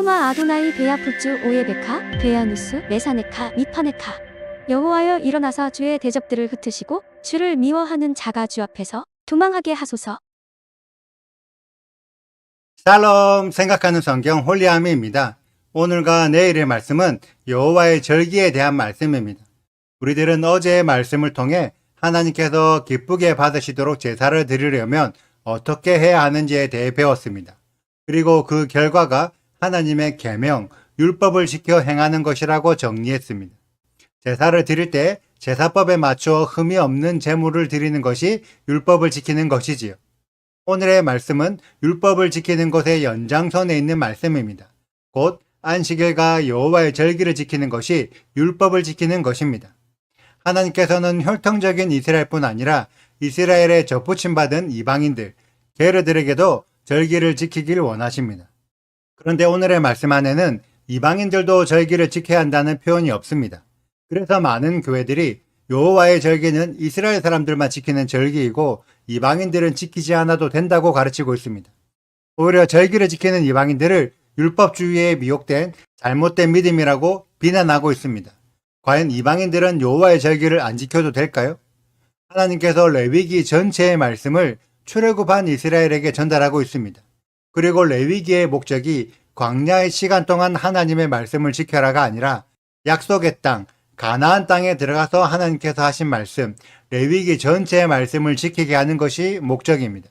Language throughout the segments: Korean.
슈마 아도나이 베야푸츠 오예베카 베야누스 메사네카 미파네카. 여호와여 일어나사 주의 대적들을 흩으시고 주를 미워하는 자가 주 앞에서 도망하게 하소서. 샬롬 생각하는 성경 홀리아미입니다. 오늘과 내일의 말씀은 여호와의 절기에 대한 말씀입니다. 우리들은 어제의 말씀을 통해 하나님께서 기쁘게 받으시도록 제사를 드리려면 어떻게 해야 하는지에 대해 배웠습니다. 그리고 그 결과가 하나님의 계명, 율법을 지켜 행하는 것이라고 정리했습니다. 제사를 드릴 때 제사법에 맞추어 흠이 없는 제물을 드리는 것이 율법을 지키는 것이지요. 오늘의 말씀은 율법을 지키는 것의 연장선에 있는 말씀입니다. 곧 안식일과 여호와의 절기를 지키는 것이 율법을 지키는 것입니다. 하나님께서는 혈통적인 이스라엘뿐 아니라 이스라엘에 접붙임받은 이방인들, 게르들에게도 절기를 지키길 원하십니다. 그런데 오늘의 말씀 안에는 이방인들도 절기를 지켜야 한다는 표현이 없습니다. 그래서 많은 교회들이 여호와의 절기는 이스라엘 사람들만 지키는 절기이고 이방인들은 지키지 않아도 된다고 가르치고 있습니다. 오히려 절기를 지키는 이방인들을 율법주의에 미혹된 잘못된 믿음이라고 비난하고 있습니다. 과연 이방인들은 여호와의 절기를 안 지켜도 될까요? 하나님께서 레위기 전체의 말씀을 출애굽한 이스라엘에게 전달하고 있습니다. 그리고 레위기의 목적이 광야의 시간 동안 하나님의 말씀을 지켜라가 아니라 약속의 땅, 가나안 땅에 들어가서 하나님께서 하신 말씀, 레위기 전체의 말씀을 지키게 하는 것이 목적입니다.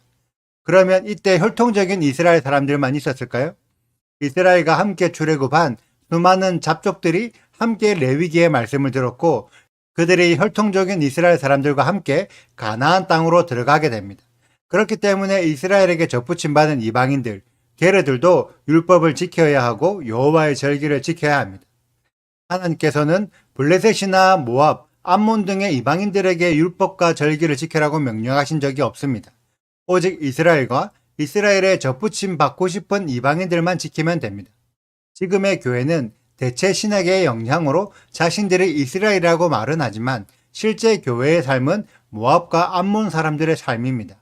그러면 이때 혈통적인 이스라엘 사람들만 있었을까요? 이스라엘과 함께 출애굽한 수많은 잡족들이 함께 레위기의 말씀을 들었고 그들이 혈통적인 이스라엘 사람들과 함께 가나안 땅으로 들어가게 됩니다. 그렇기 때문에 이스라엘에게 접붙임받은 이방인들, 게르들도 율법을 지켜야 하고 여호와의 절기를 지켜야 합니다. 하나님께서는 블레셋이나 모압, 암몬 등의 이방인들에게 율법과 절기를 지키라고 명령하신 적이 없습니다. 오직 이스라엘과 이스라엘에 접붙임 받고 싶은 이방인들만 지키면 됩니다. 지금의 교회는 대체 신학의 영향으로 자신들이 이스라엘이라고 말은 하지만 실제 교회의 삶은 모압과 암몬 사람들의 삶입니다.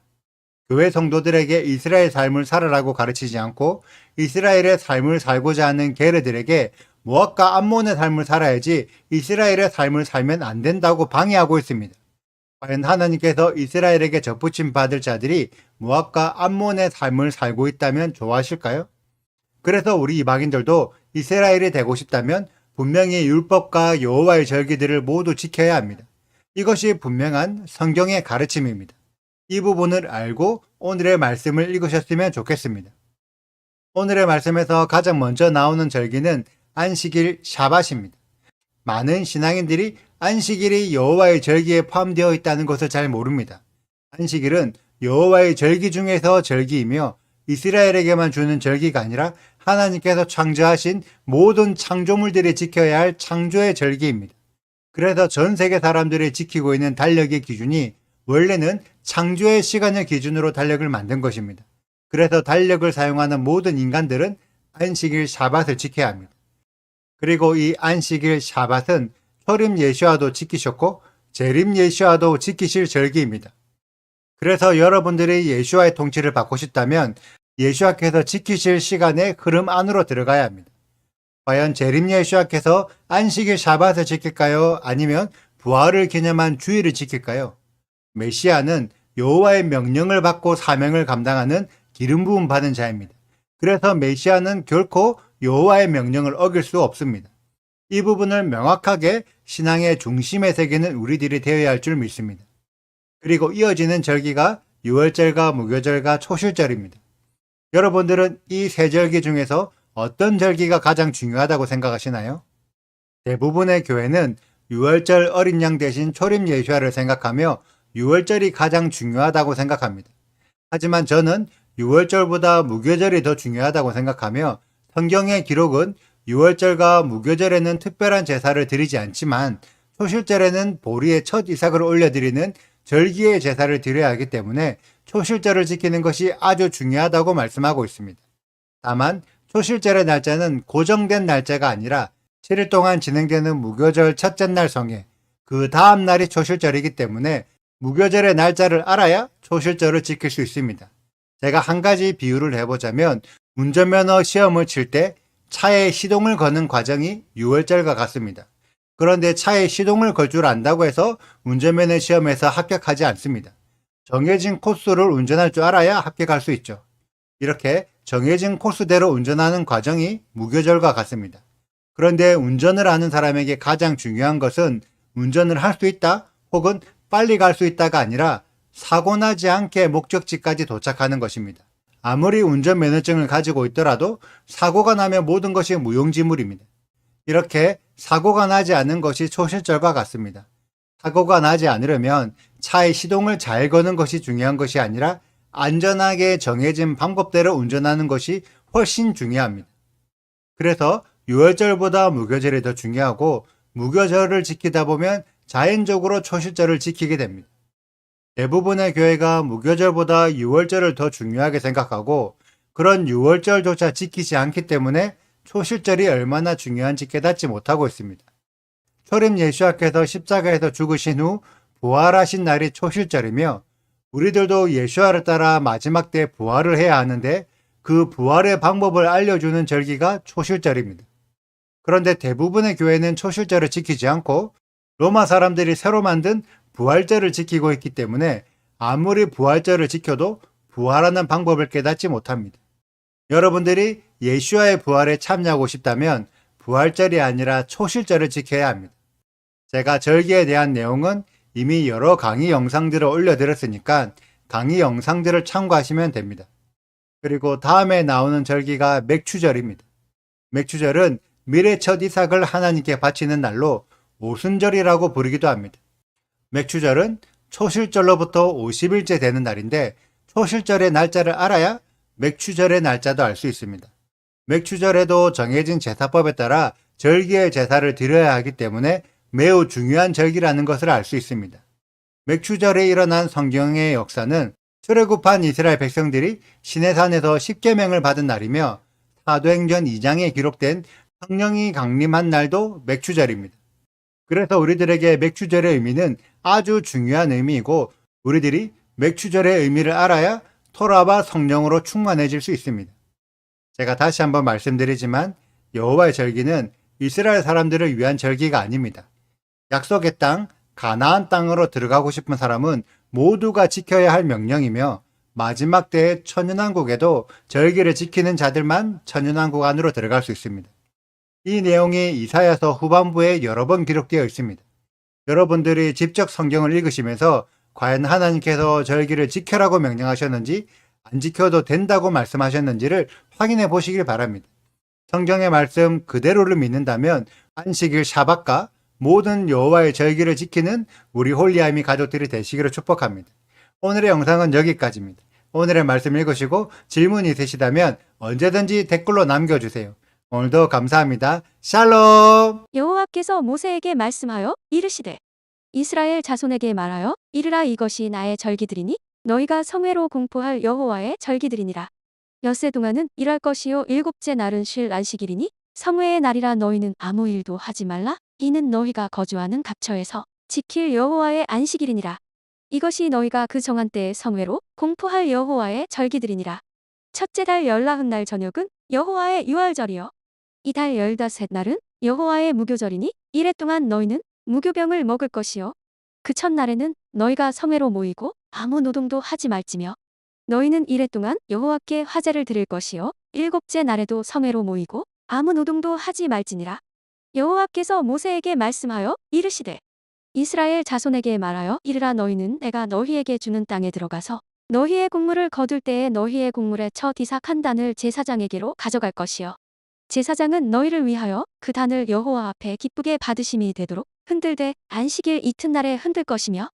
교회 성도들에게 이스라엘 삶을 살아라고 가르치지 않고 이스라엘의 삶을 살고자 하는 게르들에게 모압과 암몬의 삶을 살아야지 이스라엘의 삶을 살면 안 된다고 방해하고 있습니다. 과연 하나님께서 이스라엘에게 접붙임 받을 자들이 모압과 암몬의 삶을 살고 있다면 좋아하실까요? 그래서 우리 이방인들도 이스라엘이 되고 싶다면 분명히 율법과 여호와의 절기들을 모두 지켜야 합니다. 이것이 분명한 성경의 가르침입니다. 이 부분을 알고 오늘의 말씀을 읽으셨으면 좋겠습니다. 오늘의 말씀에서 가장 먼저 나오는 절기는 안식일 샤밧입니다. 많은 신앙인들이 안식일이 여호와의 절기에 포함되어 있다는 것을 잘 모릅니다. 안식일은 여호와의 절기 중에서 절기이며 이스라엘에게만 주는 절기가 아니라 하나님께서 창조하신 모든 창조물들이 지켜야 할 창조의 절기입니다. 그래서 전 세계 사람들이 지키고 있는 달력의 기준이 원래는 창조의 시간을 기준으로 달력을 만든 것입니다. 그래서 달력을 사용하는 모든 인간들은 안식일 샤밧을 지켜야 합니다. 그리고 이 안식일 샤밧은 초림 예수아도 지키셨고 재림 예수아도 지키실 절기입니다. 그래서 여러분들이 예수아의 통치를 받고 싶다면 예수아께서 지키실 시간의 흐름 안으로 들어가야 합니다. 과연 재림 예수아께서 안식일 샤밧을 지킬까요? 아니면 부활을 기념한 주일을 지킬까요? 메시아는 여호와의 명령을 받고 사명을 감당하는 기름 부음 받은 자입니다. 그래서 메시아는 결코 여호와의 명령을 어길 수 없습니다. 이 부분을 명확하게 신앙의 중심에 새기는 우리들이 되어야 할 줄 믿습니다. 그리고 이어지는 절기가 유월절과 무교절과 초실절입니다. 여러분들은 이 세 절기 중에서 어떤 절기가 가장 중요하다고 생각하시나요? 대부분의 교회는 유월절 어린 양 대신 초림 예수아를 생각하며 유월절이 가장 중요하다고 생각합니다. 하지만 저는 유월절보다 무교절이 더 중요하다고 생각하며 성경의 기록은 유월절과 무교절에는 특별한 제사를 드리지 않지만 초실절에는 보리의 첫 이삭을 올려드리는 절기의 제사를 드려야 하기 때문에 초실절을 지키는 것이 아주 중요하다고 말씀하고 있습니다. 다만 초실절의 날짜는 고정된 날짜가 아니라 7일 동안 진행되는 무교절 첫째 날 성회, 그 다음 날이 초실절이기 때문에 무교절의 날짜를 알아야 초실절을 지킬 수 있습니다. 제가 한 가지 비유를 해보자면 운전면허 시험을 칠 때 차에 시동을 거는 과정이 유월절과 같습니다. 그런데 차에 시동을 걸 줄 안다고 해서 운전면허 시험에서 합격하지 않습니다. 정해진 코스를 운전할 줄 알아야 합격할 수 있죠. 이렇게 정해진 코스대로 운전하는 과정이 무교절과 같습니다. 그런데 운전을 하는 사람에게 가장 중요한 것은 운전을 할 수 있다 혹은 빨리 갈 수 있다가 아니라 사고 나지 않게 목적지까지 도착하는 것입니다. 아무리 운전면허증을 가지고 있더라도 사고가 나면 모든 것이 무용지물입니다. 이렇게 사고가 나지 않는 것이 초실절과 같습니다. 사고가 나지 않으려면 차의 시동을 잘 거는 것이 중요한 것이 아니라 안전하게 정해진 방법대로 운전하는 것이 훨씬 중요합니다. 그래서 유월절보다 무교절이 더 중요하고 무교절을 지키다 보면 자연적으로 초실절을 지키게 됩니다. 대부분의 교회가 무교절보다 유월절을 더 중요하게 생각하고 그런 유월절조차 지키지 않기 때문에 초실절이 얼마나 중요한지 깨닫지 못하고 있습니다. 초림 예수와께서 십자가에서 죽으신 후 부활하신 날이 초실절이며 우리들도 예수와를 따라 마지막 때 부활을 해야 하는데 그 부활의 방법을 알려주는 절기가 초실절입니다. 그런데 대부분의 교회는 초실절을 지키지 않고 로마 사람들이 새로 만든 부활절을 지키고 있기 때문에 아무리 부활절을 지켜도 부활하는 방법을 깨닫지 못합니다. 여러분들이 예수와의 부활에 참여하고 싶다면 부활절이 아니라 초실절을 지켜야 합니다. 제가 절기에 대한 내용은 이미 여러 강의 영상들을 올려드렸으니까 강의 영상들을 참고하시면 됩니다. 그리고 다음에 나오는 절기가 맥추절입니다. 맥추절은 미래 첫 이삭을 하나님께 바치는 날로 오순절이라고 부르기도 합니다. 맥추절은 초실절로부터 50일째 되는 날인데 초실절의 날짜를 알아야 맥추절의 날짜도 알 수 있습니다. 맥추절에도 정해진 제사법에 따라 절기의 제사를 드려야 하기 때문에 매우 중요한 절기라는 것을 알 수 있습니다. 맥추절에 일어난 성경의 역사는 출애굽한 이스라엘 백성들이 시내산에서 십계명을 받은 날이며 사도행전 2장에 기록된 성령이 강림한 날도 맥추절입니다. 그래서 우리들에게 맥추절의 의미는 아주 중요한 의미이고 우리들이 맥추절의 의미를 알아야 토라와 성령으로 충만해질 수 있습니다. 제가 다시 한번 말씀드리지만 여호와의 절기는 이스라엘 사람들을 위한 절기가 아닙니다. 약속의 땅, 가나안 땅으로 들어가고 싶은 사람은 모두가 지켜야 할 명령이며 마지막 때의 천연왕국에도 절기를 지키는 자들만 천연왕국 안으로 들어갈 수 있습니다. 이 내용이 이사야서 후반부에 여러 번 기록되어 있습니다. 여러분들이 직접 성경을 읽으시면서 과연 하나님께서 절기를 지켜라고 명령하셨는지 안 지켜도 된다고 말씀하셨는지를 확인해 보시길 바랍니다. 성경의 말씀 그대로를 믿는다면 안식일 샤밧과 모든 여호와의 절기를 지키는 우리 홀리아미 가족들이 되시기를 축복합니다. 오늘의 영상은 여기까지입니다. 오늘의 말씀 읽으시고 질문 있으시다면 언제든지 댓글로 남겨주세요. 오늘도 감사합니다. 샬롬! 여호와께서 모세에게 말씀하여 이르시되 이스라엘 자손에게 말하여 이르라 이것이 나의 절기들이니 너희가 성회로 공포할 여호와의 절기들이니라. 엿새 동안은 일할 것이요 일곱째 날은 쉴 안식일이니 성회의 날이라 너희는 아무 일도 하지 말라. 이는 너희가 거주하는 갑처에서 지킬 여호와의 안식일이니라. 이것이 너희가 그 정한 때의 성회로 공포할 여호와의 절기들이니라. 첫째 달 열나흔 날 저녁은 여호와의 유월절이요 이 달 열다섯 날은 여호와의 무교절이니 이래 동안 너희는 무교병을 먹을 것이요 그 첫날에는 너희가 성회로 모이고 아무 노동도 하지 말지며 너희는 이래 동안 여호와께 화제를 드릴 것이요 일곱째 날에도 성회로 모이고 아무 노동도 하지 말지니라. 여호와께서 모세에게 말씀하여 이르시되 이스라엘 자손에게 말하여 이르라 너희는 내가 너희에게 주는 땅에 들어가서 너희의 곡물을 거둘 때에 너희의 곡물의 첫 이삭 한 단을 제사장에게로 가져갈 것이요 제사장은 너희를 위하여 그 단을 여호와 앞에 기쁘게 받으심이 되도록 흔들되 안식일 이튿날에 흔들 것이며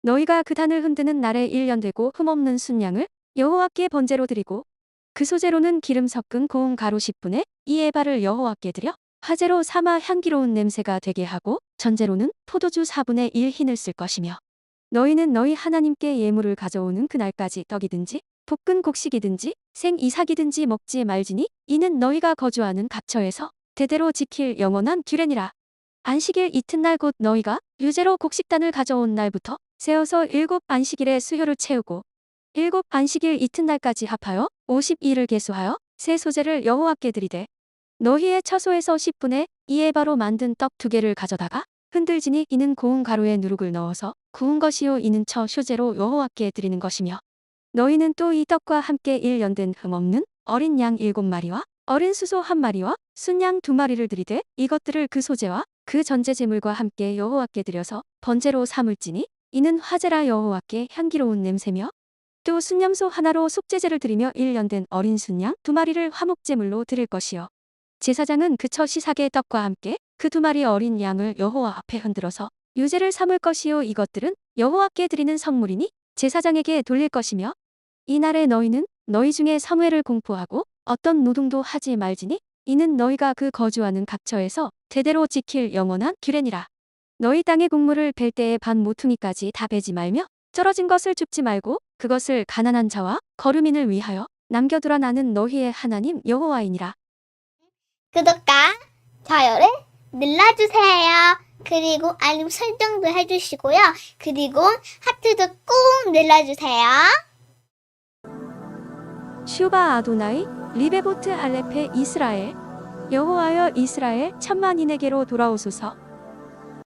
너희가 그 단을 흔드는 날에 1년 되고 흠없는 순양을 여호와께 번제로 드리고 그 소제로는 기름 섞은 고운 가루 10분의 2 에바를 여호와께 드려 화제로 삼아 향기로운 냄새가 되게 하고 전제로는 포도주 4분의 1 흰을 쓸 것이며 너희는 너희 하나님께 예물을 가져오는 그날까지 떡이든지 볶은 곡식이든지 생 이삭이든지 먹지 말지니 이는 너희가 거주하는 갑처에서 대대로 지킬 영원한 규례니라. 안식일 이튿날 곧 너희가 유제로 곡식단을 가져온 날부터 세어서 7 안식일의 수효를 채우고 7 안식일 이튿날까지 합하여 50일을 계수하여 새 소제를 여호와께 드리되 너희의 처소에서 10분의 2의 바로 만든 떡 2개를 가져다가 흔들지니 이는 고운 가루에 누룩을 넣어서 구운 것이요 이는 처 휴제로 여호와께 드리는 것이며 너희는 또 이 떡과 함께 1년 된 흠없는 어린 양 7마리와 어린 수소 1마리와 순양 2마리를 드리되 이것들을 그 소제와 그 전제 제물과 함께 여호와께 드려서 번제로 삼을지니 이는 화제라 여호와께 향기로운 냄새며 또 순염소 하나로 속죄제를 드리며 1년 된 어린 순양 2마리를 화목제물로 드릴 것이요 제사장은 그 처 시삭의 떡과 함께 그 2마리 어린 양을 여호와 앞에 흔들어서 유제를 삼을 것이요 이것들은 여호와께 드리는 성물이니 제사장에게 돌릴 것이며 이날에 너희는 너희 중에 성회를 공포하고 어떤 노동도 하지 말지니 이는 너희가 그 거주하는 각처에서 대대로 지킬 영원한 규례니라. 너희 땅의 곡물을 벨 때에 반 모퉁이까지 다 베지 말며 쩔어진 것을 줍지 말고 그것을 가난한 자와 거류민을 위하여 남겨두라. 나는 너희의 하나님 여호와이니라. 구독과 좋아요를 눌러주세요. 그리고 알림 설정도 해주시고요. 그리고 하트도 꼭 눌러주세요. 슈바 아도나이 리베보트 할레페 이스라엘 여호와여 이스라엘 천만인에게로 돌아오소서.